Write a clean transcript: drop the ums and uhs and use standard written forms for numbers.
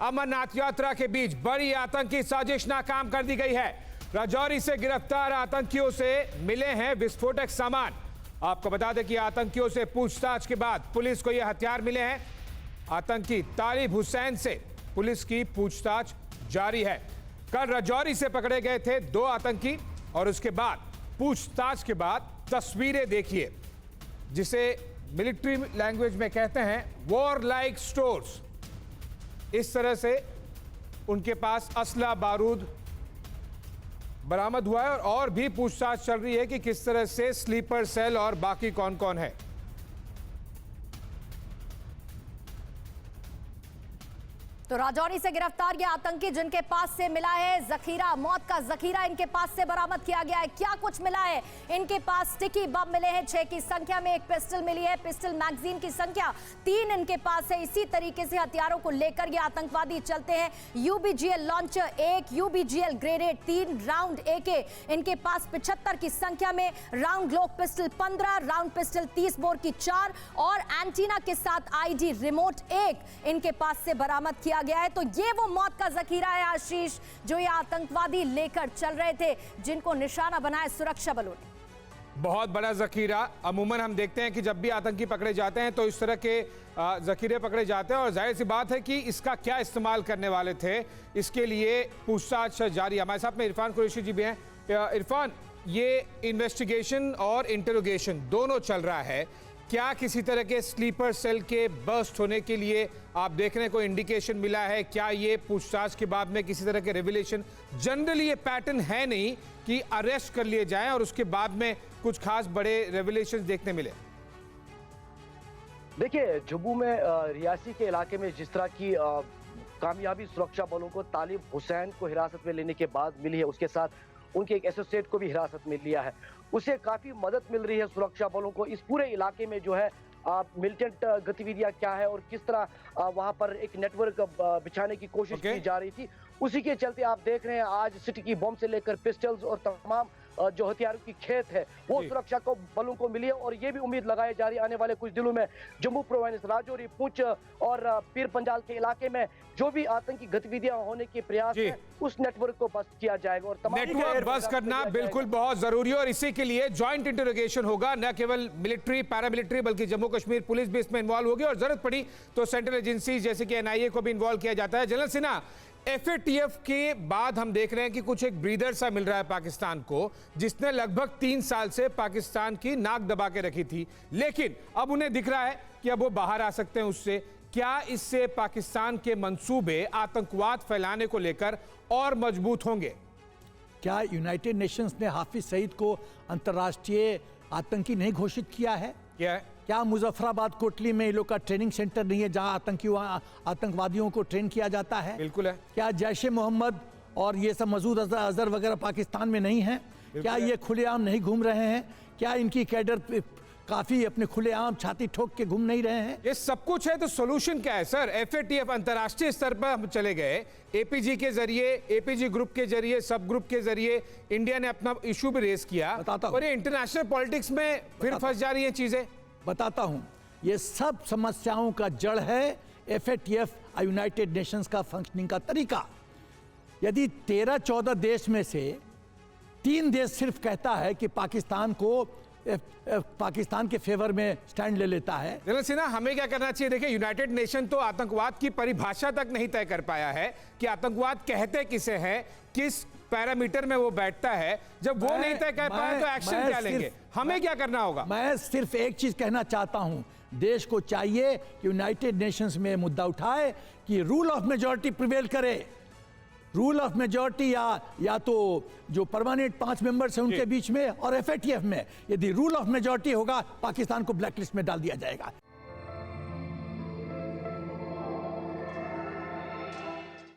अमरनाथ यात्रा के बीच बड़ी आतंकी साजिश नाकाम कर दी गई है। राजौरी से गिरफ्तार आतंकियों से मिले हैं विस्फोटक सामान। आपको बता दें कि आतंकियों से पूछताछ के बाद पुलिस को यह हथियार मिले हैं। आतंकी तालिब हुसैन से पुलिस की पूछताछ जारी है। कल राजौरी से पकड़े गए थे 2 आतंकी और उसके बाद पूछताछ के बाद तस्वीरें देखिए, जिसे मिलिट्री लैंग्वेज में कहते हैं वॉर लाइक स्टोर्स। इस तरह से उनके पास असला बारूद बरामद हुआ है और भी पूछताछ चल रही है कि किस तरह से स्लीपर सेल और बाकी कौन कौन है। तो राजौरी से गिरफ्तार ये आतंकी जिनके पास से मिला है जखीरा, मौत का जखीरा इनके पास से बरामद किया गया है। क्या कुछ मिला है? इनके पास स्टिकी बम मिले हैं 6 की संख्या में, एक पिस्टल मिली है, पिस्टल मैगजीन की संख्या 3 इनके पास है। इसी तरीके से हथियारों को लेकर ये आतंकवादी चलते हैं। UBGL launcher 1, UBGL grenade 3, round AK इनके पास 75 की संख्या में, round Glock pistol 15, round pistol 30 bore की 4 और एंटीना के साथ आईडी रिमोट 1 इनके पास से बरामद किया गया है। तो ये वो मौत का जखीरा है आशीष, जो ये आतंकवादी लेकर चल रहे थे, जिनको निशाना बनाया सुरक्षा बलों ने। बहुत बड़ा जखीरा। अमूमन हम देखते हैं कि जब भी आतंकी पकड़े जाते हैं तो इस तरह के जखीरे पकड़े जाते हैं और जाहिर सी बात है कि इसका क्या इस्तेमाल करने वाले थे, इसके लिए पूछताछ जारी है। हमारे साथ में इरफान कुरैशी जी भी हैं। इरफान, ये इन्वेस्टिगेशन और इंटरोगेशन दोनों चल रहा है, क्या किसी तरह के स्लीपर सेल के बर्स्ट होने के लिए आप देखने को इंडिकेशन मिला है? क्या ये पूछताछ के बाद में किसी तरह के रेवलेशन? जनरली ये पैटर्न है नहीं कि अरेस्ट कर लिए जाएं और उसके बाद में कुछ खास बड़े रेवलेशन देखने मिले। देखिए, जम्मू में रियासी के इलाके में जिस तरह की कामयाबी सुरक्षा बलों को तालिब हुसैन को हिरासत में लेने के बाद मिली है, उसके साथ उनके एक एसोसिएट को भी हिरासत में लिया है, उससे काफी मदद मिल रही है सुरक्षा बलों को। इस पूरे इलाके में जो है मिलिटेंट गतिविधियां क्या है और किस तरह वहां पर एक नेटवर्क बिछाने की कोशिश की जा रही थी, उसी के चलते आप देख रहे हैं आज सिटी की बम से लेकर पिस्टल्स और तमाम जो हथियारों की खेत है वो सुरक्षा को बलों को मिली है। और ये भी उम्मीद लगाई जा रही है आने वाले कुछ दिनों में जम्मू प्रोविंस, राजौरी, पुंछ और पीर पंजाल के इलाके में जो भी आतंकी गतिविधियां होने के प्रयास है उस नेटवर्क को बस्ट किया जाएगा। और तमाम नेटवर्क बस्ट करना बिल्कुल बहुत जरूरी है और इसी के लिए ज्वाइंट इंटरोगेशन होगा। न केवल मिलिट्री, पैरामिलिट्री, बल्कि जम्मू कश्मीर पुलिस भी इसमें इन्वॉल्व होगी और जरूरत पड़ी तो सेंट्रल एजेंसी जैसे कि एनआईए को भी इन्वॉल्व किया जाता है। जनरल सिन्हा, एफएटीएफ के बाद हम देख रहे हैं कि कुछ एक ब्रीदर सा मिल रहा है पाकिस्तान को, जिसने लगभग 3 साल से पाकिस्तान की नाक दबा के रखी थी, लेकिन अब उन्हें दिख रहा है कि अब वो बाहर आ सकते हैं उससे। क्या इससे पाकिस्तान के मंसूबे आतंकवाद फैलाने को लेकर और मजबूत होंगे? क्या यूनाइटेड नेशंस ने हाफिज सईद को अंतर्राष्ट्रीय आतंकी नहीं घोषित किया है? क्या मुजफ्फराबाद कोटली में इन लोग का ट्रेनिंग सेंटर नहीं है जहां आतंकवादियों को ट्रेन किया जाता है? बिल्कुल है। क्या जैश ए मोहम्मद और ये सब मसूद अजहर वगैरह पाकिस्तान में नहीं है? क्या ये खुलेआम नहीं घूम रहे हैं? क्या इनकी कैडर काफी अपने खुलेआम छाती ठोक के घूम नहीं रहे हैं? ये सब कुछ है तो सोल्यूशन क्या है सर? एफएटीएफ अंतर्राष्ट्रीय स्तर पर हम चले गए, एपीजी के जरिए, एपीजी ग्रुप के जरिए, सब ग्रुप के जरिए इंडिया ने अपना इशू भी रेज किया और ये इंटरनेशनल पॉलिटिक्स में फिर फंस जा रही है चीजें। बताता हूं, ये सब समस्याओं का जड़ है एफएटीएफ यूनाइटेड नेशंस का फंक्शनिंग का तरीका। यदि 13-14 देश में से 3 देश सिर्फ कहता है कि पाकिस्तान के फेवर में स्टैंड ले लेता है। जनरल सिन्हा, हमें क्या करना चाहिए? देखिए, यूनाइटेड नेशन तो आतंकवाद की परिभाषा तक नहीं तय कर पाया है कि आतंकवाद कहते किसे हैं, किस पैरामीटर में वो बैठता है। जब वो नहीं तय कर पाए तो एक्शन क्या लेंगे? हमें क्या करना होगा? मैं सिर्फ एक चीज कहना चाहता हूं, देश को चाहिए कि यूनाइटेड नेशंस में मुद्दा उठाए कि रूल ऑफ मेजॉरिटी प्रिवेल करे। रूल ऑफ मेजॉरिटी या तो जो परमानेंट 5 मेंबर्स हैं उनके बीच में और एफएटीएफ में, यदि रूल ऑफ मेजॉरिटी होगा पाकिस्तान को ब्लैकलिस्ट में डाल दिया जाएगा।